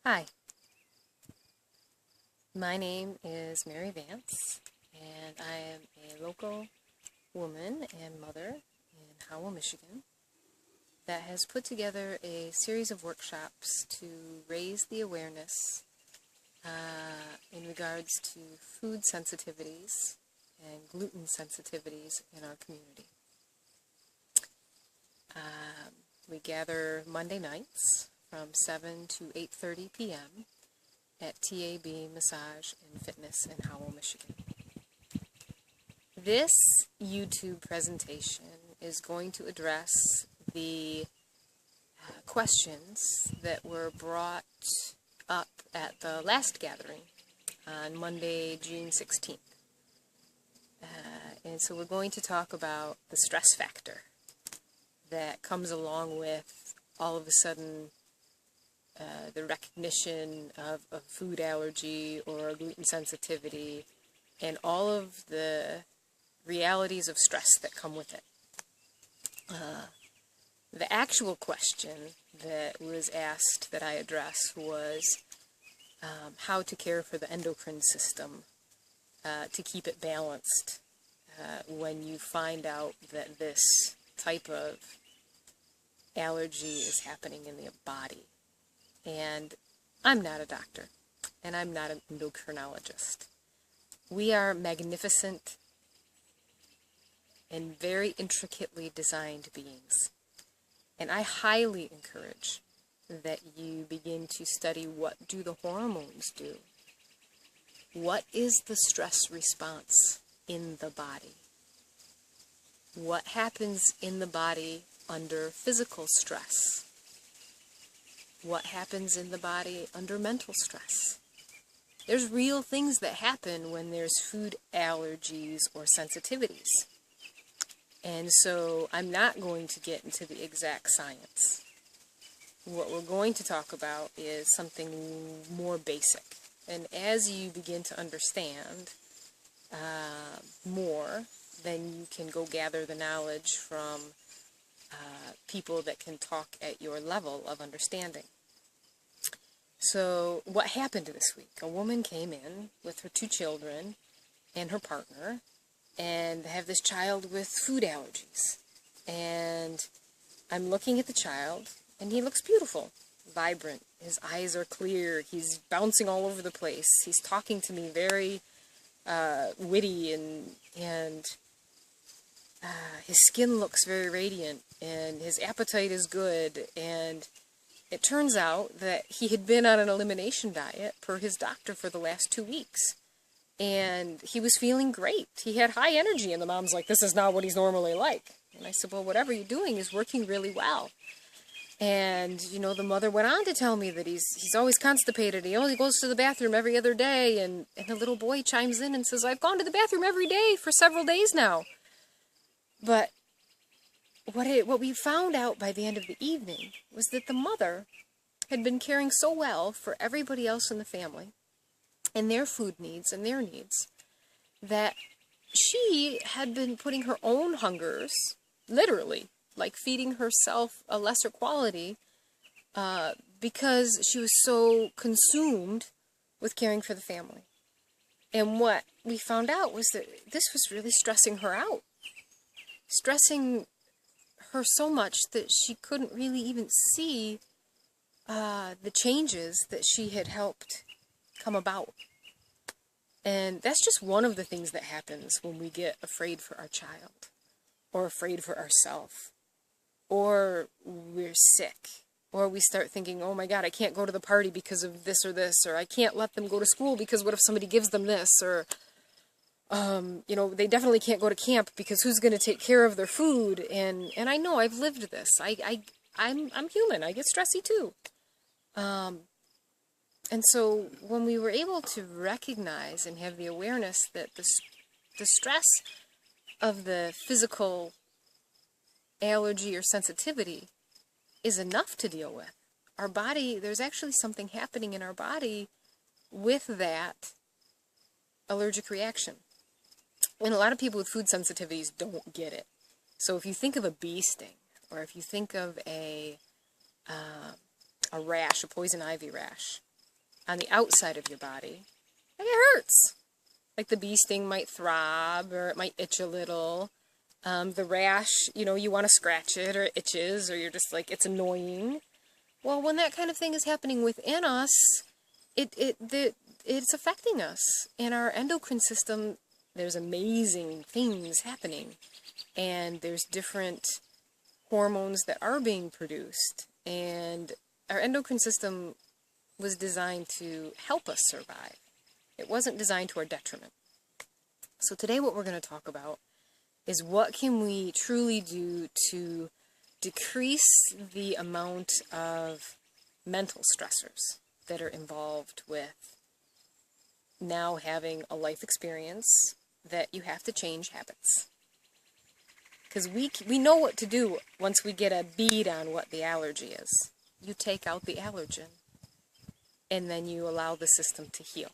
Hi, my name is Mary Vance, and I am a local woman and mother in Howell, Michigan, that has put together a series of workshops to raise the awareness in regards to food sensitivities and gluten sensitivities in our community. We gather Monday nights from 7 to 8:30 p.m. at TAB Massage and Fitness in Howell, Michigan. This YouTube presentation is going to address the questions that were brought up at the last gathering on Monday, June 16th. And so we're going to talk about the stress factor that comes along with all of a sudden the recognition of a food allergy or a gluten sensitivity and all of the realities of stress that come with it. The actual question that was asked that I address was how to care for the endocrine system to keep it balanced when you find out that this type of allergy is happening in the body. And I'm not a doctor, and I'm not an endocrinologist. We are magnificent and very intricately designed beings. And I highly encourage that you begin to study what do the hormones do. What is the stress response in the body? What happens in the body under physical stress? What happens in the body under mental stress? There's real things that happen when there's food allergies or sensitivities. And so I'm not going to get into the exact science. What we're going to talk about is something more basic. And as you begin to understand more, then you can go gather the knowledge from people that can talk at your level of understanding. So what happened this week? A woman came in with her 2 children and her partner, and they have this child with food allergies. And I'm looking at the child, and he looks beautiful, vibrant. His eyes are clear. He's bouncing all over the place. He's talking to me very witty, and his skin looks very radiant, and his appetite is good. And it turns out that he had been on an elimination diet per his doctor for the last 2 weeks. And he was feeling great. He had high energy, and the mom's like, this is not what he's normally like. And I said, well, whatever you're doing is working really well. And, you know, the mother went on to tell me that he's always constipated. He only goes to the bathroom every other day. And the little boy chimes in and says, I've gone to the bathroom every day for several days now. But what we found out by the end of the evening was that the mother had been caring so well for everybody else in the family and their food needs and their needs that she had been putting her own hungers, literally, like feeding herself a lesser quality because she was so consumed with caring for the family. And what we found out was that this was really stressing her out. Stressing her so much that she couldn't really even see the changes that she had helped come about. And that's just one of the things that happens when we get afraid for our child, or afraid for ourselves, or we're sick, or we start thinking, oh my God, I can't go to the party because of this, or I can't let them go to school because what if somebody gives them this, or you know, they definitely can't go to camp because who's going to take care of their food? And I know I've lived this. I'm human. I get stressy too. And so when we were able to recognize and have the awareness that the stress of the physical allergy or sensitivity is enough to deal with, our body, there's actually something happening in our body with that allergic reaction. And a lot of people with food sensitivities don't get it. So if you think of a bee sting, or if you think of a rash, a poison ivy rash, on the outside of your body, like it hurts. Like the bee sting might throb, or it might itch a little. The rash, you want to scratch it, or it itches, or you're just like, it's annoying. Well, when that kind of thing is happening within us, it's affecting us. In our endocrine system, there's amazing things happening. And there's different hormones that are being produced. And our endocrine system was designed to help us survive. It wasn't designed to our detriment. So today what we're going to talk about is what can we truly do to decrease the amount of mental stressors that are involved with now having a life experience that you have to change habits. Because we know what to do once we get a bead on what the allergy is. You take out the allergen, and then you allow the system to heal.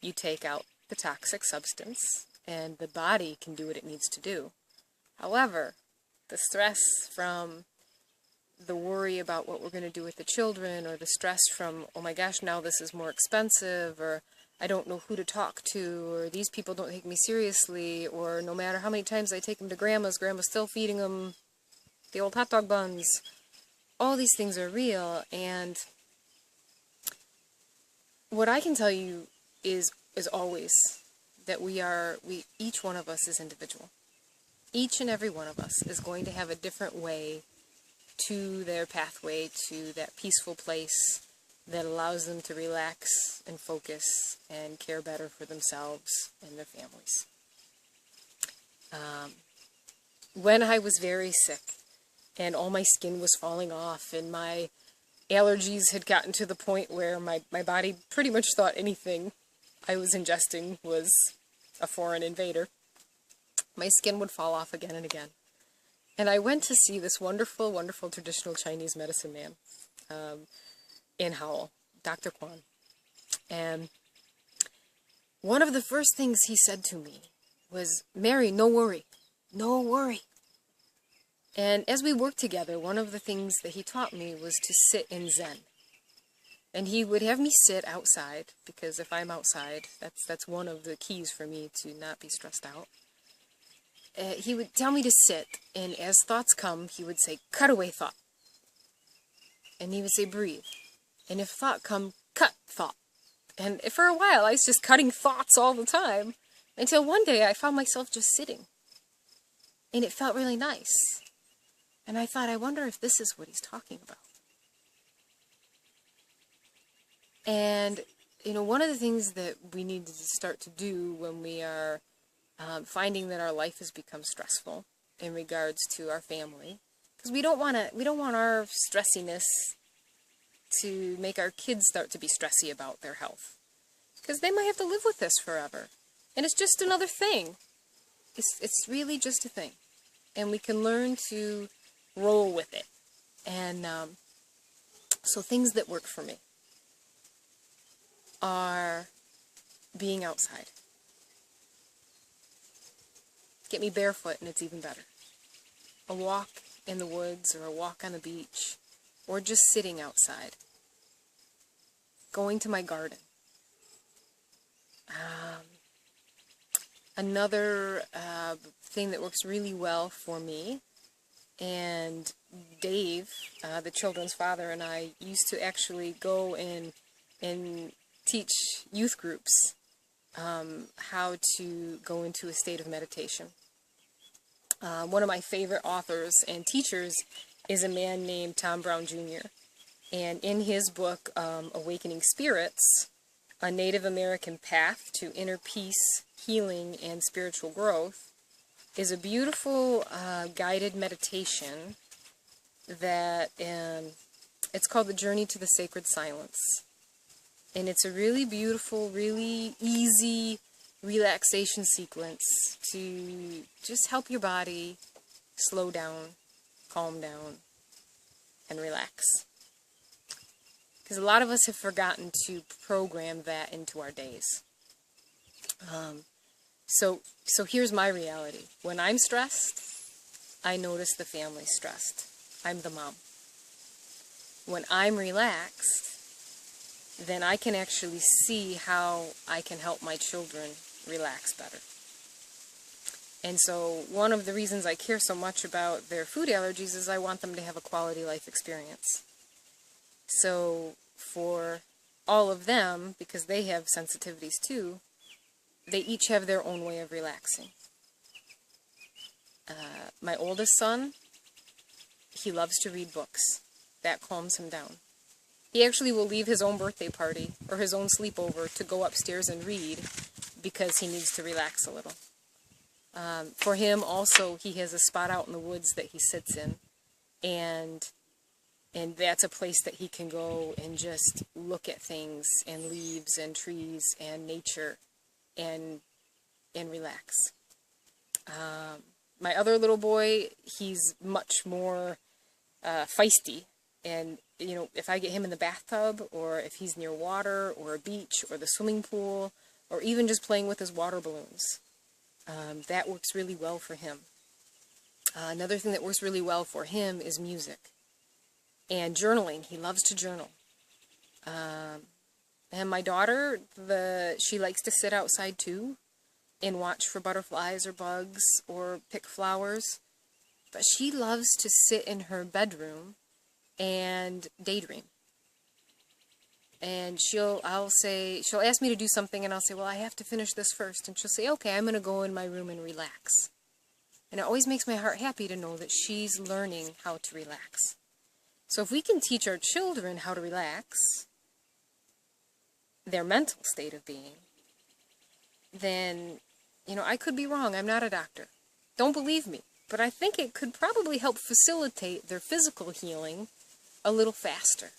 You take out the toxic substance, and the body can do what it needs to do. However, the stress from the worry about what we're going to do with the children, or the stress from, oh my gosh, now this is more expensive, or I don't know who to talk to, or these people don't take me seriously, or no matter how many times I take them to Grandma's still feeding them the old hot dog buns. All these things are real, and what I can tell you is always that each one of us is individual. Each and every one of us is going to have a different way to their pathway to that peaceful place that allows them to relax and focus and care better for themselves and their families. When I was very sick and all my skin was falling off and my allergies had gotten to the point where my body pretty much thought anything I was ingesting was a foreign invader, my skin would fall off again and again. And I went to see this wonderful, wonderful traditional Chinese medicine man in Howell, Dr. Kwan. And one of the first things he said to me was, "Mary, no worry. No worry." And as we worked together, one of the things that he taught me was to sit in Zen. And he would have me sit outside, because if I'm outside, that's one of the keys for me to not be stressed out. He would tell me to sit, and as thoughts come, he would say, "Cut away thought." And he would say, "Breathe." And if thought come, cut thought. And for a while, I was just cutting thoughts all the time, until one day I found myself just sitting. And it felt really nice. And I thought, I wonder if this is what he's talking about. And, one of the things that we need to start to do when we are finding that our life has become stressful in regards to our family, because we don't want our stressiness to make our kids start to be stressy about their health, because they might have to live with this forever, and it's just another thing. It's really just a thing, and we can learn to roll with it. And so things that work for me are being outside. Get me barefoot and it's even better. A walk in the woods, or a walk on the beach, or just sitting outside. Going to my garden. Another thing that works really well for me, and Dave, the children's father, and I used to actually go and teach youth groups how to go into a state of meditation. One of my favorite authors and teachers is a man named Tom Brown Jr. And in his book, Awakening Spirits, A Native American Path to Inner Peace, Healing, and Spiritual Growth, is a beautiful guided meditation that it's called The Journey to the Sacred Silence. And it's a really beautiful, really easy relaxation sequence to just help your body slow down, calm down, and relax. Because a lot of us have forgotten to program that into our days. So here's my reality. When I'm stressed, I notice the family's stressed. I'm the mom. When I'm relaxed, then I can actually see how I can help my children relax better. And so one of the reasons I care so much about their food allergies is I want them to have a quality life experience. So for all of them, because they have sensitivities too, they each have their own way of relaxing. My oldest son, he loves to read books. That calms him down. He actually will leave his own birthday party or his own sleepover to go upstairs and read because he needs to relax a little. For him also, he has a spot out in the woods that he sits in, and that's a place that he can go and just look at things and leaves and trees and nature and relax. My other little boy, he's much more feisty, and you know, if I get him in the bathtub, or if he's near water or a beach or the swimming pool, or even just playing with his water balloons, that works really well for him. Another thing that works really well for him is music and journaling. He loves to journal. And my daughter, she likes to sit outside too and watch for butterflies or bugs or pick flowers. But she loves to sit in her bedroom and daydream. And she'll ask me to do something, and I'll say, well, I have to finish this first. And she'll say, okay, I'm going to go in my room and relax. And it always makes my heart happy to know that she's learning how to relax. So if we can teach our children how to relax, their mental state of being, then, you know, I could be wrong. I'm not a doctor. Don't believe me. But I think it could probably help facilitate their physical healing a little faster,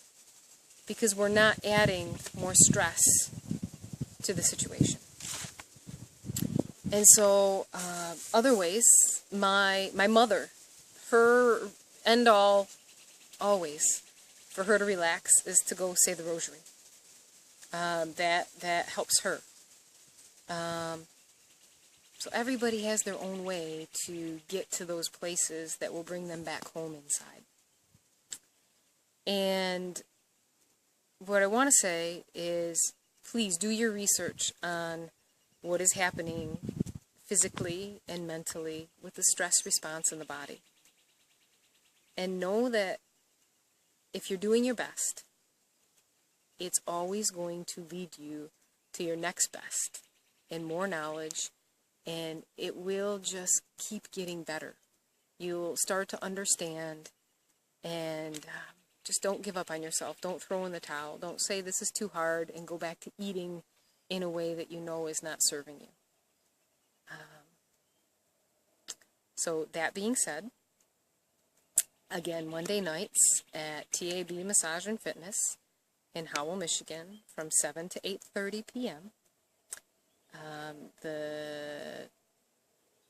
because we're not adding more stress to the situation. And so, other ways, my mother, her end all, always, for her to relax is to go say the rosary. That helps her. So everybody has their own way to get to those places that will bring them back home inside. And what I want to say is, please do your research on what is happening physically and mentally with the stress response in the body. And know that if you're doing your best, it's always going to lead you to your next best and more knowledge, and it will just keep getting better. You'll start to understand, and just don't give up on yourself. Don't throw in the towel. Don't say this is too hard and go back to eating in a way that you know is not serving you. So that being said, again, Monday nights at TAB Massage and Fitness in Howell, Michigan, from 7 to 8:30 p.m.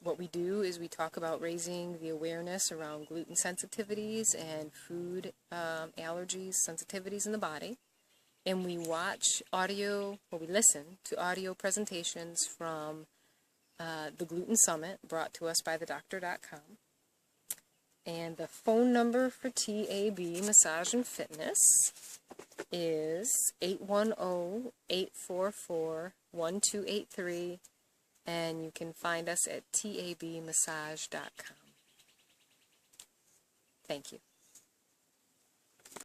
What we do is we talk about raising the awareness around gluten sensitivities and food allergies, sensitivities in the body. And we we listen to audio presentations from the Gluten Summit brought to us by thedoctor.com. And the phone number for TAB Massage and Fitness is 810-844-1283, and you can find us at tabmassage.com. Thank you.